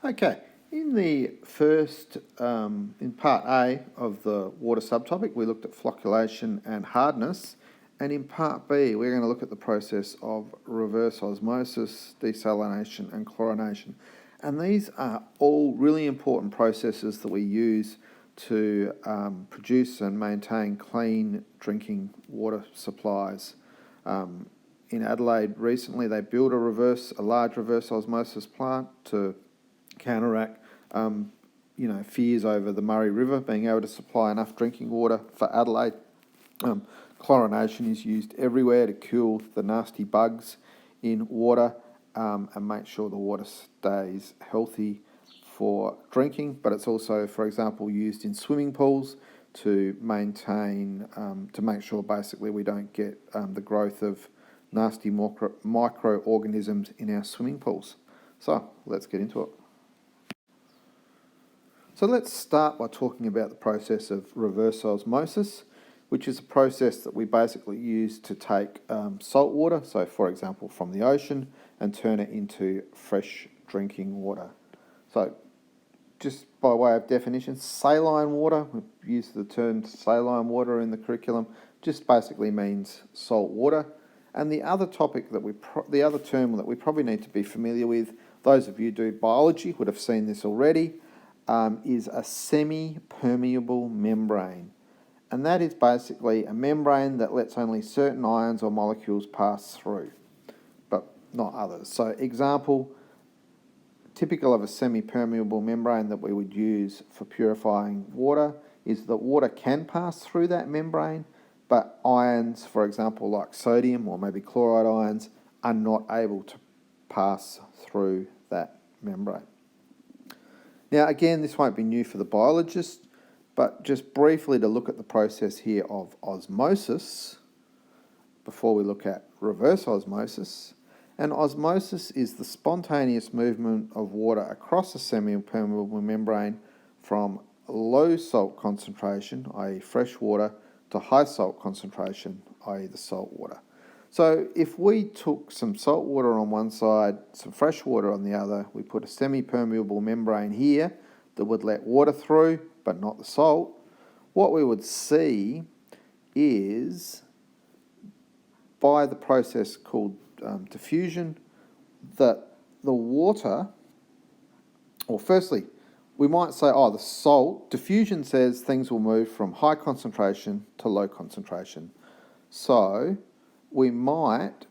Okay, in the first, in part A of the water subtopic, we looked at flocculation and hardness, and in part B, we're going to look at the process of reverse osmosis, desalination and chlorination. And these are all really important processes that we use to produce and maintain clean drinking water supplies. In Adelaide recently, they built a large reverse osmosis plant to counteract, fears over the Murray River being able to supply enough drinking water for Adelaide. Chlorination is used everywhere to kill the nasty bugs in water and make sure the water stays healthy for drinking, but it's also, for example, used in swimming pools to maintain, to make sure basically we don't get the growth of nasty microorganisms in our swimming pools. So let's get into it. So let's start by talking about the process of reverse osmosis, which is a process that we basically use to take salt water, so for example from the ocean, and turn it into fresh drinking water. So just by way of definition, saline water, we use the term saline water in the curriculum, just basically means salt water. And the other topic that the other term that we probably need to be familiar with, those of you who do biology would have seen this already, is a semi-permeable membrane. And that is basically a membrane that lets only certain ions or molecules pass through, but not others. So example, typical of a semi-permeable membrane that we would use for purifying water is that water can pass through that membrane, but ions, for example, like sodium or maybe chloride ions, are not able to pass through that membrane. Now, again, this won't be new for the biologist, but just briefly to look at the process here of osmosis before we look at reverse osmosis. And osmosis is the spontaneous movement of water across a semi-permeable membrane from low salt concentration, i.e. fresh water, to high salt concentration, i.e. the salt water. So if we took some salt water on one side, some fresh water on the other, we put a semi-permeable membrane here that would let water through, but not the salt, what we would see is, by the process called diffusion, that the water, or firstly, we might say, the salt, diffusion says things will move from high concentration to low concentration. So we might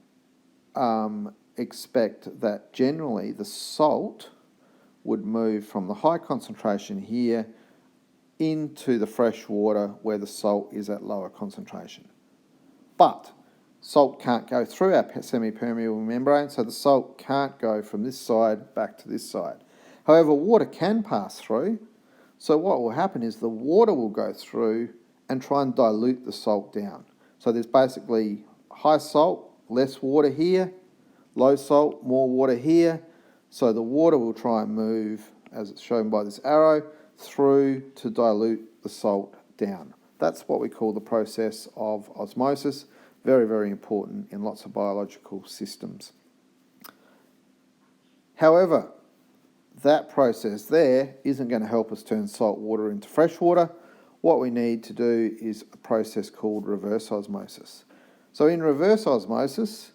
expect that generally the salt would move from the high concentration here into the fresh water where the salt is at lower concentration. But salt can't go through our semi-permeable membrane, so the salt can't go from this side back to this side. However, water can pass through, so what will happen is the water will go through and try and dilute the salt down. So there's basically high salt, less water here, low salt, more water here, so the water will try and move, as it's shown by this arrow, through to dilute the salt down. That's what we call the process of osmosis. Very, very important in lots of biological systems. However, that process there isn't going to help us turn salt water into fresh water. What we need to do is a process called reverse osmosis. So in reverse osmosis,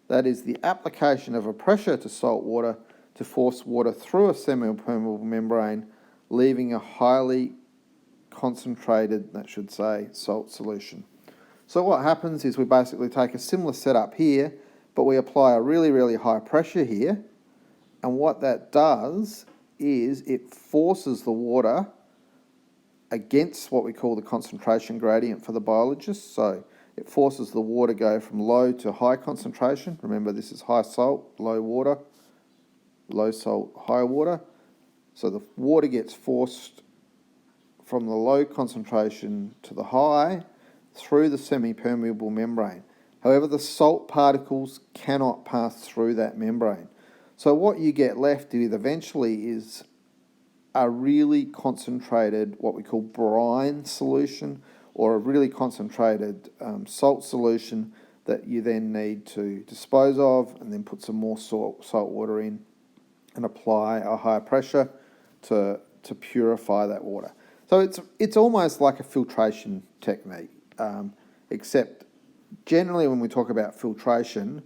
that is the application of a pressure to salt water to force water through a semi-permeable membrane, leaving a highly concentrated, salt solution. So what happens is we basically take a similar setup here, but we apply a really, really high pressure here. And what that does is it forces the water against what we call the concentration gradient for the biologist. So it forces the water to go from low to high concentration. Remember, this is high salt, low water, low salt, high water. So the water gets forced from the low concentration to the high through the semi-permeable membrane. However, the salt particles cannot pass through that membrane. So what you get left with eventually is a really concentrated, what we call brine solution, or a really concentrated salt solution that you then need to dispose of and then put some more salt water in and apply a higher pressure to purify that water. So it's almost like a filtration technique, except generally when we talk about filtration,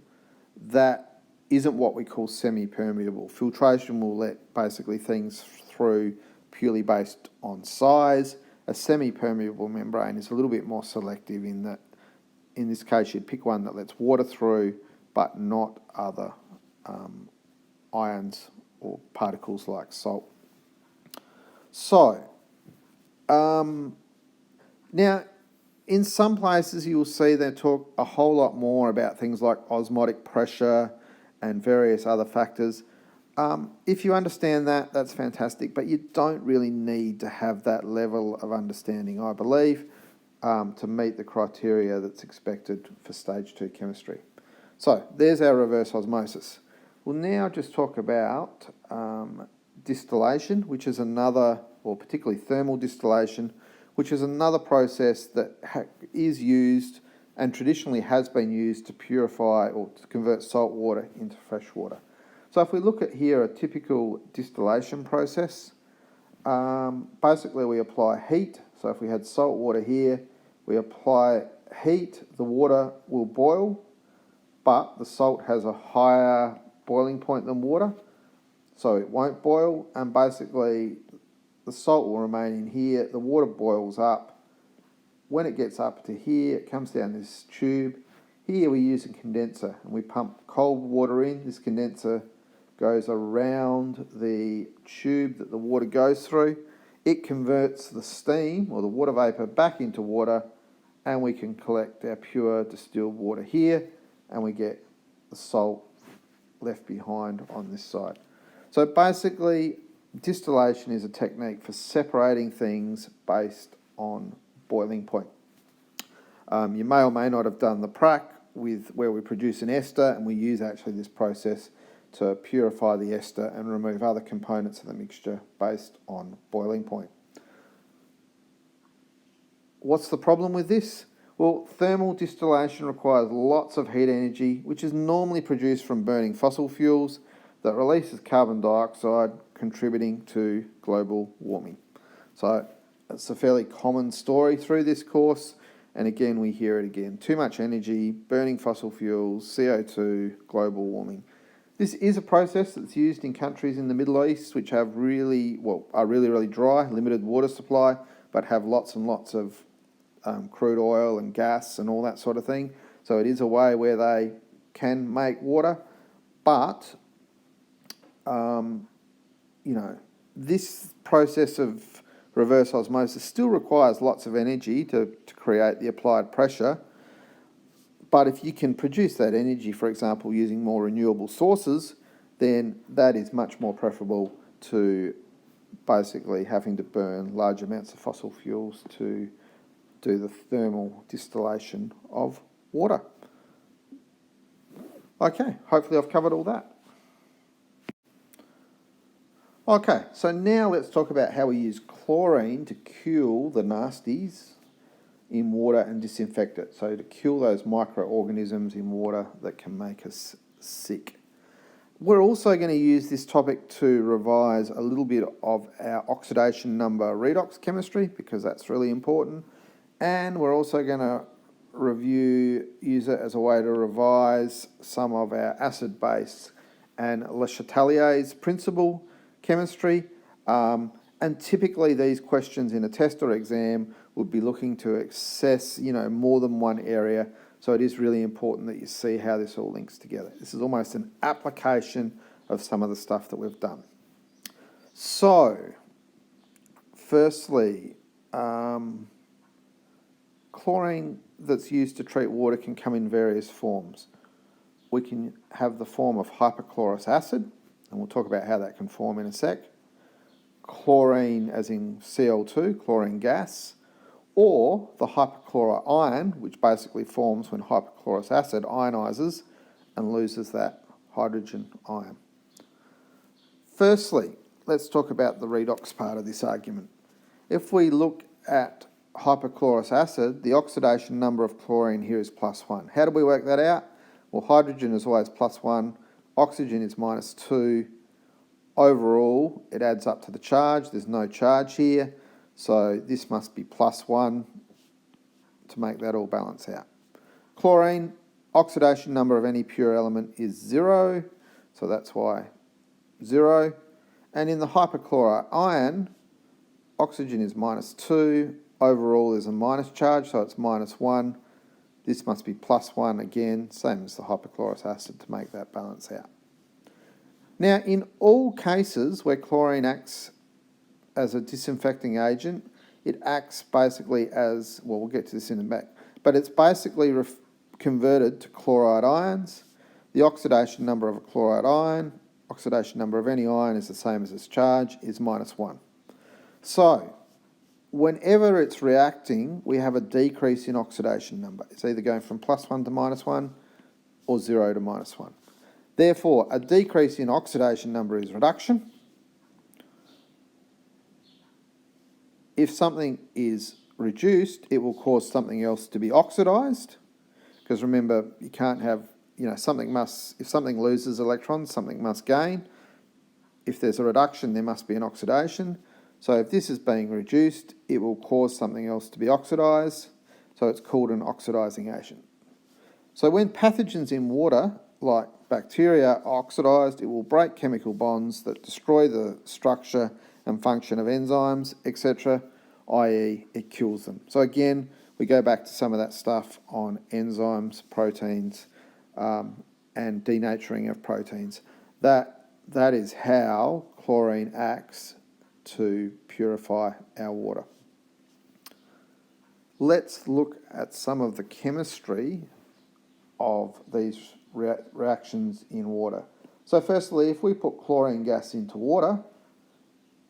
that isn't what we call semi-permeable. Filtration will let basically things through purely based on size. A semi-permeable membrane is a little bit more selective in that, in this case, you'd pick one that lets water through, but not other ions or particles like salt. So, now, in some places you'll see they talk a whole lot more about things like osmotic pressure and various other factors. If you understand that, that's fantastic, but you don't really need to have that level of understanding, I believe, to meet the criteria that's expected for stage 2 chemistry. So there's our reverse osmosis. We'll now just talk about distillation, which is another, or particularly thermal distillation, which is another process that is used and traditionally has been used to purify or to convert salt water into fresh water. So if we look at here a typical distillation process, basically we apply heat. So if we had salt water here, we apply heat, the water will boil, but the salt has a higher boiling point than water, so it won't boil, and basically the salt will remain in here, the water boils up. When it gets up to here, it comes down this tube. Here we use a condenser and we pump cold water in. This condenser goes around the tube that the water goes through. It converts the steam or the water vapour back into water, and we can collect our pure distilled water here, and we get the salt left behind on this side. So basically, distillation is a technique for separating things based on boiling point. You may or may not have done the prac with where we produce an ester, and we use actually this process to purify the ester and remove other components of the mixture based on boiling point. What's the problem with this? Well, thermal distillation requires lots of heat energy, which is normally produced from burning fossil fuels that releases carbon dioxide, contributing to global warming. So it's a fairly common story through this course, and again we hear it again. Too much energy, burning fossil fuels, CO2, global warming. This is a process that's used in countries in the Middle East which have are really dry, limited water supply, but have lots and lots of crude oil and gas and all that sort of thing. So it is a way where they can make water, but this process of reverse osmosis still requires lots of energy to create the applied pressure. But if you can produce that energy, for example, using more renewable sources, then that is much more preferable to basically having to burn large amounts of fossil fuels to do the thermal distillation of water. Okay, hopefully I've covered all that. Okay, so now let's talk about how we use chlorine to kill the nasties in water and disinfect it. So to kill those microorganisms in water that can make us sick. We're also going to use this topic to revise a little bit of our oxidation number redox chemistry, because that's really important. And we're also going to use it as a way to revise some of our acid-base and Le Chatelier's principle chemistry. And typically these questions in a test or exam would be looking to assess, more than one area. So it is really important that you see how this all links together. This is almost an application of some of the stuff that we've done. So, firstly, chlorine that's used to treat water can come in various forms. We can have the form of hypochlorous acid, and we'll talk about how that can form in a sec. Chlorine as in Cl2, chlorine gas, or the hypochlorite ion, which basically forms when hypochlorous acid ionizes and loses that hydrogen ion. Firstly, let's talk about the redox part of this argument. If we look at hypochlorous acid, the oxidation number of chlorine here is +1. How do we work that out? Well, hydrogen is always +1, oxygen is -2. overall it adds up to the charge. There's no charge here, so this must be +1 to make that all balance out. Chlorine, oxidation number of any pure element is 0, so that's why 0. And in the hypochlorite ion, oxygen is -2, overall is a minus charge, so it's -1. This must be +1 again, same as the hypochlorous acid to make that balance out. Now, in all cases where chlorine acts as a disinfecting agent, it acts basically as, well, we'll get to this in a bit, but it's basically converted to chloride ions. The oxidation number of a chloride ion, oxidation number of any ion is the same as its charge, is -1. So, whenever it's reacting, we have a decrease in oxidation number. It's either going from +1 to -1 or 0 to -1. Therefore, a decrease in oxidation number is reduction. If something is reduced, it will cause something else to be oxidized. Because remember, you can't have, if something loses electrons, something must gain. If there's a reduction, there must be an oxidation. So if this is being reduced, it will cause something else to be oxidized. So it's called an oxidizing agent. So when pathogens in water, like bacteria, are oxidized, it will break chemical bonds that destroy the structure and function of enzymes, etc., i.e. it kills them. So again, we go back to some of that stuff on enzymes, proteins, and denaturing of proteins. That is how chlorine acts to purify our water. Let's look at some of the chemistry of these reactions in water. So firstly, if we put chlorine gas into water,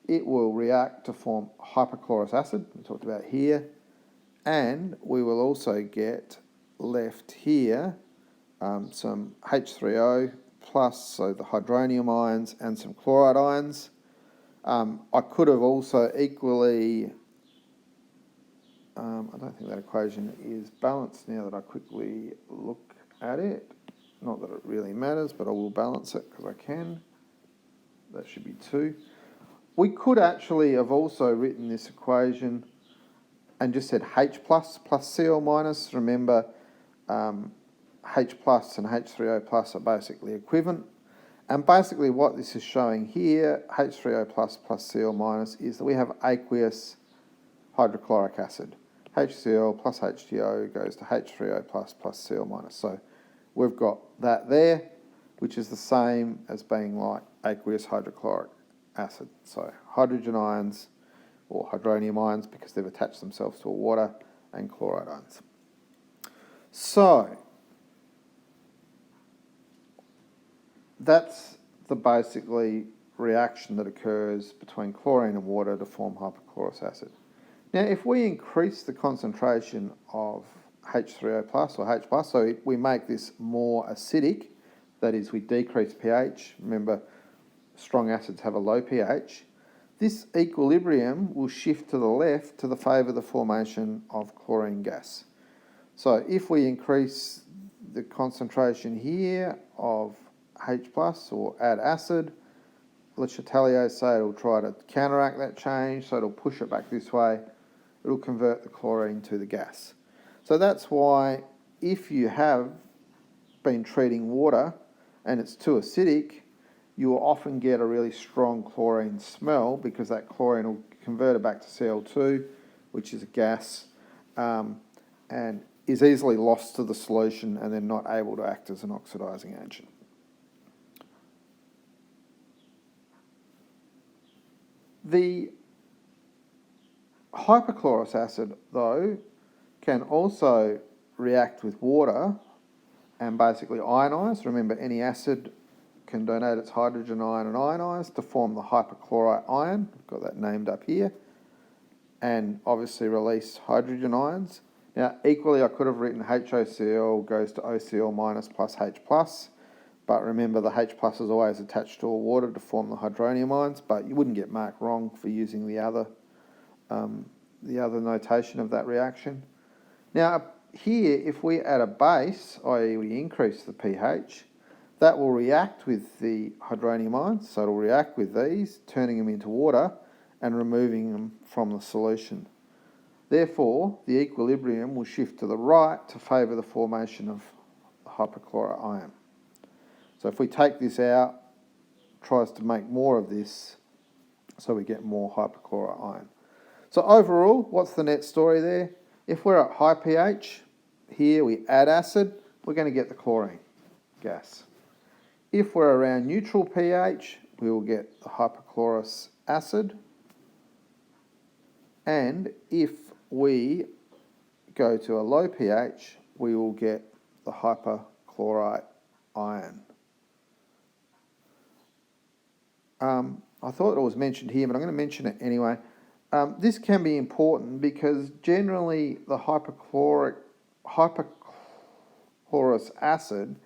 it will react to form hypochlorous acid, we talked about here, and we will also get left here some H3O plus, so the hydronium ions, and some chloride ions. I could have also equally, I don't think that equation is balanced now that I quickly look at it. Not that it really matters, but I will balance it because I can. That should be 2. We could actually have also written this equation and just said H plus Cl minus. Remember, H plus and H3O plus are basically equivalent. And basically what this is showing here, H3O plus Cl minus, is that we have aqueous hydrochloric acid. HCl plus H2O goes to H3O plus Cl minus. So we've got that there, which is the same as being like aqueous hydrochloric acid. So hydrogen ions or hydronium ions because they've attached themselves to a water, and chloride ions. So that's the basically reaction that occurs between chlorine and water to form hypochlorous acid. Now, if we increase the concentration of H3O plus or H plus, so we make this more acidic, that is, we decrease pH. Remember, strong acids have a low pH. This equilibrium will shift to the left to the favour of the formation of chlorine gas. So if we increase the concentration here of H plus or add acid, Le Chatelier say it'll try to counteract that change, so it'll push it back this way. It'll convert the chlorine to the gas. So that's why if you have been treating water and it's too acidic, you will often get a really strong chlorine smell because that chlorine will convert it back to Cl2, which is a gas, and is easily lost to the solution and then not able to act as an oxidizing agent. The hypochlorous acid, though, can also react with water and basically ionise. Remember, any acid can donate its hydrogen ion and ionise to form the hypochlorite ion. I've got that named up here. And obviously release hydrogen ions. Now, equally, I could have written HOCl goes to OCl minus plus H plus. But remember, the H plus is always attached to a water to form the hydronium ions, but you wouldn't get marked wrong for using the other notation of that reaction. Now, here, if we add a base, i.e. we increase the pH, That will react with the hydronium ions, so it'll react with these, turning them into water and removing them from the solution. Therefore, the equilibrium will shift to the right to favour the formation of the hypochlorite ion. So if we take this out, it tries to make more of this, so we get more hypochlorite ion. So overall, what's the net story there? If we're at high pH, here we add acid, we're going to get the chlorine gas. If we're around neutral pH, we will get the hypochlorous acid. And if we go to a low pH, we will get the hypochlorite ion. I thought it was mentioned here, but I'm going to mention it anyway. This can be important because generally the hypochlorous acid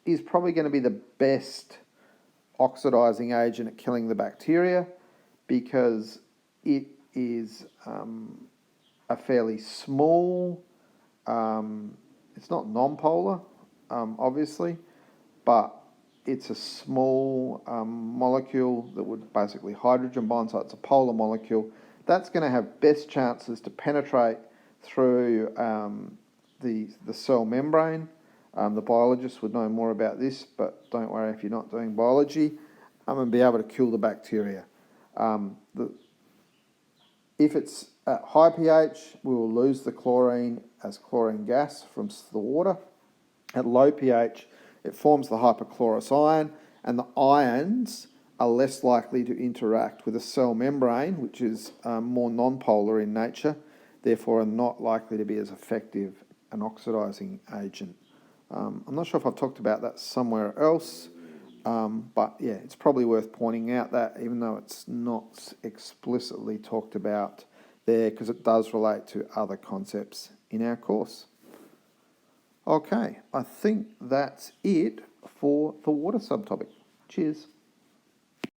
is probably going to be the best oxidizing agent at killing the bacteria because it is a fairly small, it's not non-polar, obviously, but it's a small molecule that would basically hydrogen bond, so it's a polar molecule. That's going to have best chances to penetrate through the cell membrane. The biologists would know more about this, but don't worry if you're not doing biology, and be able to kill the bacteria. If it's at high pH, we will lose the chlorine as chlorine gas from the water. At low pH, it forms the hypochlorous ion, and the ions are less likely to interact with a cell membrane, which is more non-polar in nature, therefore are not likely to be as effective an oxidizing agent. I'm not sure if I've talked about that somewhere else, but yeah, it's probably worth pointing out that even though it's not explicitly talked about there, because it does relate to other concepts in our course. Okay, I think that's it for the water subtopic. Cheers.